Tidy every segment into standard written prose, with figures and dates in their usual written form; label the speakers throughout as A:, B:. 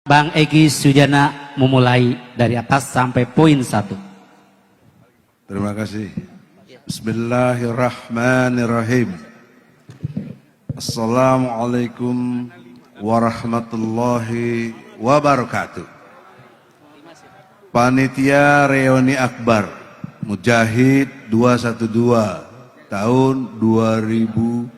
A: Bang Egy Sujana memulai dari atas sampai poin 1.
B: Terima kasih. Bismillahirrahmanirrahim. Assalamualaikum warahmatullahi wabarakatuh. Panitia Reuni Akbar Mujahid 212 tahun 2025.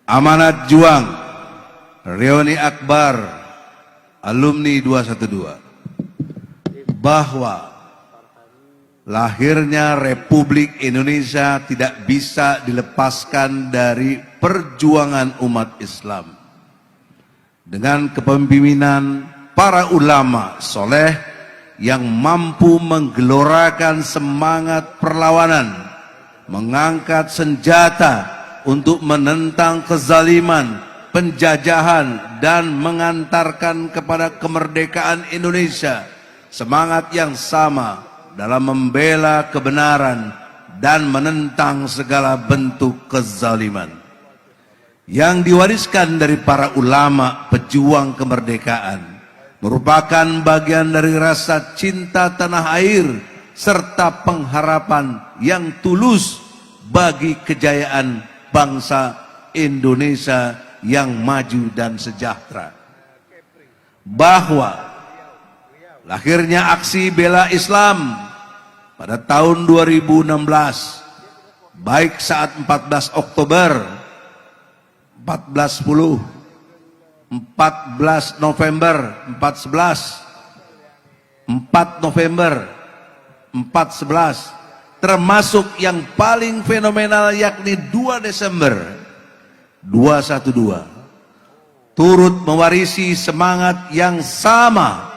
B: Amanat juang Reuni Akbar alumni 212 bahwa lahirnya Republik Indonesia tidak bisa dilepaskan dari perjuangan umat Islam. Dengan kepemimpinan para ulama soleh yang mampu menggelorakan semangat perlawanan, mengangkat senjata untuk menentang kezaliman, penjajahan, dan mengantarkan kepada kemerdekaan Indonesia, semangat yang sama dalam membela kebenaran dan menentang segala bentuk kezaliman yang diwariskan dari para ulama pejuang kemerdekaan, merupakan bagian dari rasa cinta tanah air serta pengharapan yang tulus bagi kejayaan bangsa Indonesia yang maju dan sejahtera. Bahwa lahirnya aksi bela Islam pada tahun 2016, baik saat 14 Oktober, 1410, 14 November, 411, 4 November, 411, termasuk yang paling fenomenal yakni 2 Desember 212, turut mewarisi semangat yang sama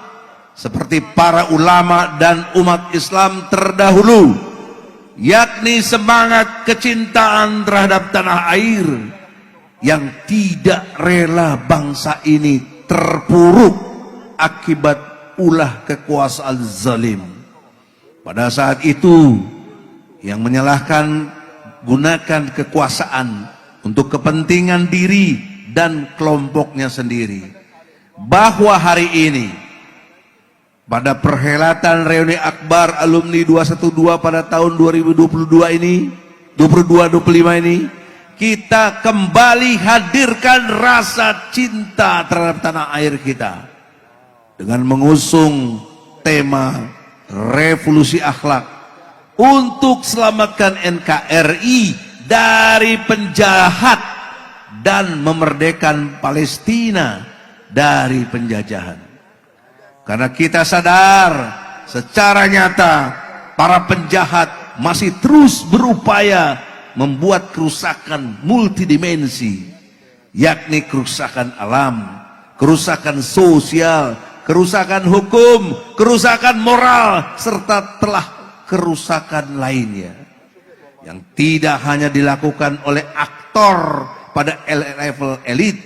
B: seperti para ulama dan umat Islam terdahulu, yakni semangat kecintaan terhadap tanah air yang tidak rela bangsa ini terpuruk akibat ulah kekuasaan zalim. Pada saat itu yang menyalahkan gunakan kekuasaan untuk kepentingan diri dan kelompoknya sendiri. Bahwa hari ini pada perhelatan Reuni Akbar alumni 212 pada tahun 2022 ini, 22-25 ini, kita kembali hadirkan rasa cinta terhadap tanah air kita dengan mengusung tema revolusi akhlak untuk selamatkan NKRI dari penjahat dan memerdekakan Palestina dari penjajahan. Karena kita sadar secara nyata para penjahat masih terus berupaya membuat kerusakan multidimensi, yakni kerusakan alam, kerusakan sosial, kerusakan hukum, kerusakan moral, serta telah kerusakan lainnya yang tidak hanya dilakukan oleh aktor pada level elit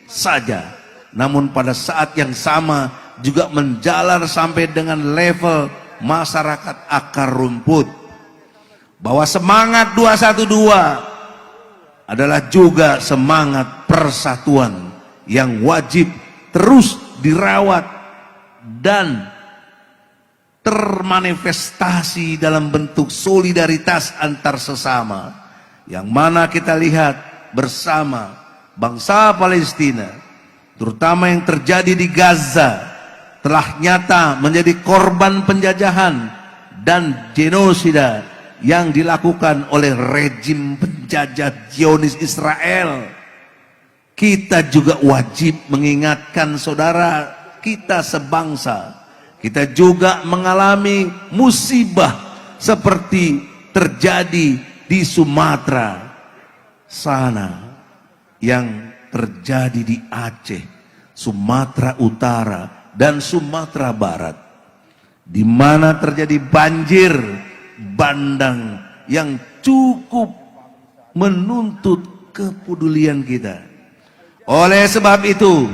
B: saja, namun pada saat yang sama juga menjalar sampai dengan level masyarakat akar rumput. Bahwa semangat 212 adalah juga semangat persatuan yang wajib terus dirawat dan termanifestasi dalam bentuk solidaritas antar sesama, yang mana kita lihat bersama bangsa Palestina, terutama yang terjadi di Gaza, telah nyata menjadi korban penjajahan dan genosida yang dilakukan oleh rejim penjajah Zionis Israel. Kita juga wajib mengingatkan saudara kita sebangsa, kita juga mengalami musibah seperti terjadi di Sumatera sana, yang terjadi di Aceh, Sumatera Utara, dan Sumatera Barat, di mana terjadi banjir bandang yang cukup menuntut kepedulian kita. Oleh sebab itu,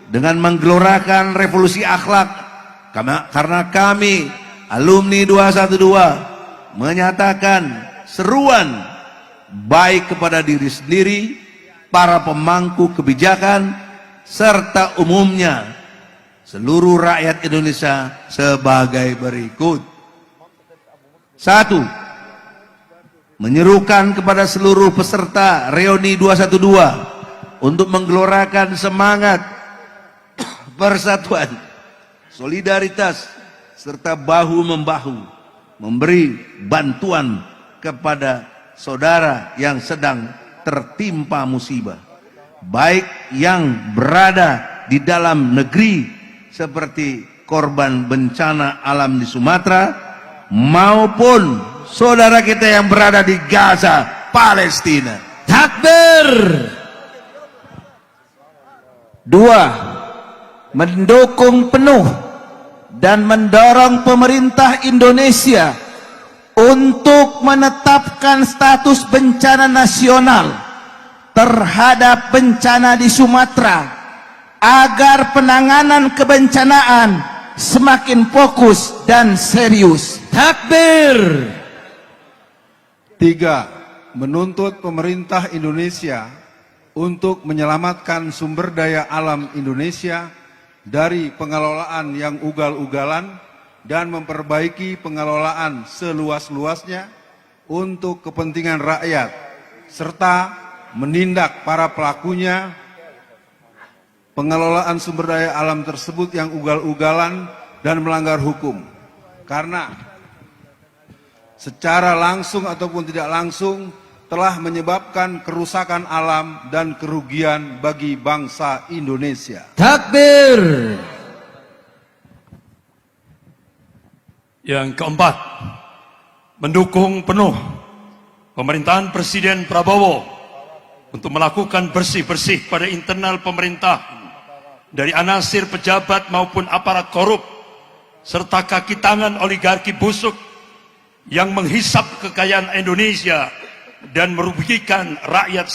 B: dengan menggelorakan revolusi akhlak, karena kami alumni 212 menyatakan seruan baik kepada diri sendiri, para pemangku kebijakan, serta umumnya seluruh rakyat Indonesia sebagai berikut. 1. Menyerukan kepada seluruh peserta reuni 212 untuk menggelorakan semangat persatuan, solidaritas, serta bahu-membahu memberi bantuan kepada saudara yang sedang tertimpa musibah, baik yang berada di dalam negeri seperti korban bencana alam di Sumatera maupun saudara kita yang berada di Gaza, Palestina.
A: Takbir.
C: 2. Mendukung penuh dan mendorong pemerintah Indonesia untuk menetapkan status bencana nasional terhadap bencana di Sumatera agar penanganan kebencanaan semakin fokus dan serius.
A: Takbir.
D: 3. Menuntut pemerintah Indonesia untuk menyelamatkan sumber daya alam Indonesia dari pengelolaan yang ugal-ugalan dan memperbaiki pengelolaan seluas-luasnya untuk kepentingan rakyat, serta menindak para pelakunya pengelolaan sumber daya alam tersebut yang ugal-ugalan dan melanggar hukum, karena secara langsung ataupun tidak langsung telah menyebabkan kerusakan alam dan kerugian bagi bangsa Indonesia.
A: Takbir.
E: Yang keempat, mendukung penuh pemerintahan Presiden Prabowo untuk melakukan bersih-bersih pada internal pemerintah dari anasir pejabat maupun aparat korup serta kaki tangan oligarki busuk yang menghisap kekayaan Indonesia dan merugikan rakyat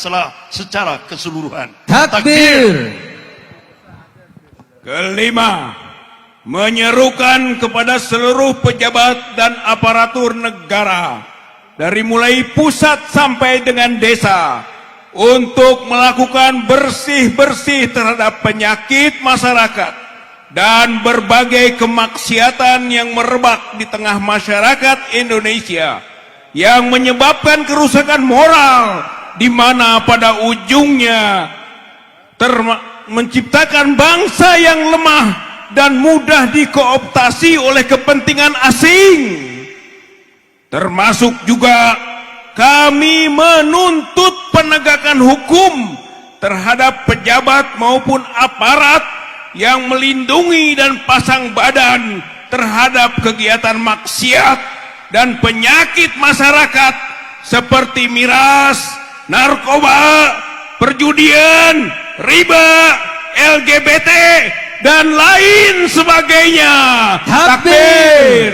E: secara keseluruhan.
A: Takbir.
F: Kelima, menyerukan kepada seluruh pejabat dan aparatur negara dari mulai pusat sampai dengan desa untuk melakukan bersih-bersih terhadap penyakit masyarakat dan berbagai kemaksiatan yang merebak di tengah masyarakat Indonesia yang menyebabkan kerusakan moral, di mana pada ujungnya menciptakan bangsa yang lemah dan mudah dikooptasi oleh kepentingan asing. Termasuk juga kami menuntut penegakan hukum terhadap pejabat maupun aparat yang melindungi dan pasang badan terhadap kegiatan maksiat dan penyakit masyarakat seperti miras, narkoba, perjudian, riba, LGBT, dan lain sebagainya.
A: Takbir.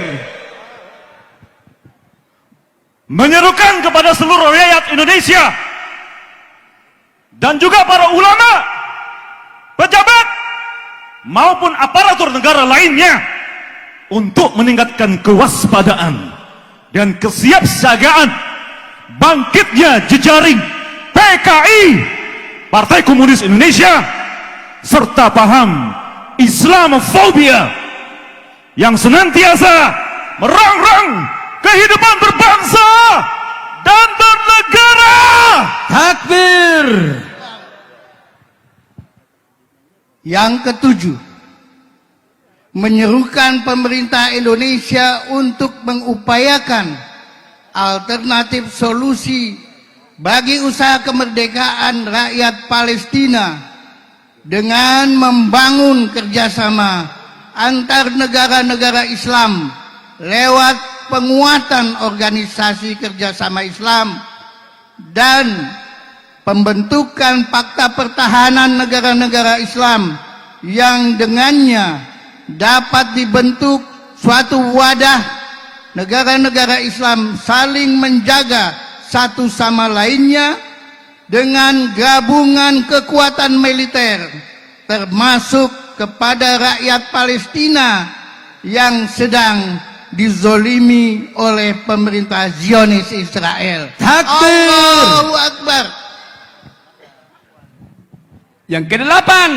E: Menyerukan kepada seluruh rakyat Indonesia dan juga para ulama, pejabat maupun aparatur negara lainnya untuk meningkatkan kewaspadaan dan kesiapsiagaan bangkitnya jejaring PKI, Partai Komunis Indonesia, serta paham Islamofobia yang senantiasa merongrong kehidupan berbangsa dan bernegara.
A: Takbir.
G: Yang ketujuh, menyerukan pemerintah Indonesia untuk mengupayakan alternatif solusi bagi usaha kemerdekaan rakyat Palestina dengan membangun kerjasama antar negara-negara Islam lewat penguatan organisasi kerjasama Islam dan pembentukan Fakta Pertahanan negara-negara Islam yang dengannya dapat dibentuk suatu wadah negara-negara Islam saling menjaga satu sama lainnya dengan gabungan kekuatan militer termasuk kepada rakyat Palestina yang sedang dizolimi oleh pemerintah Zionis Israel.
A: Takbir.
G: Allahu Akbar.
H: Yang kedelapan,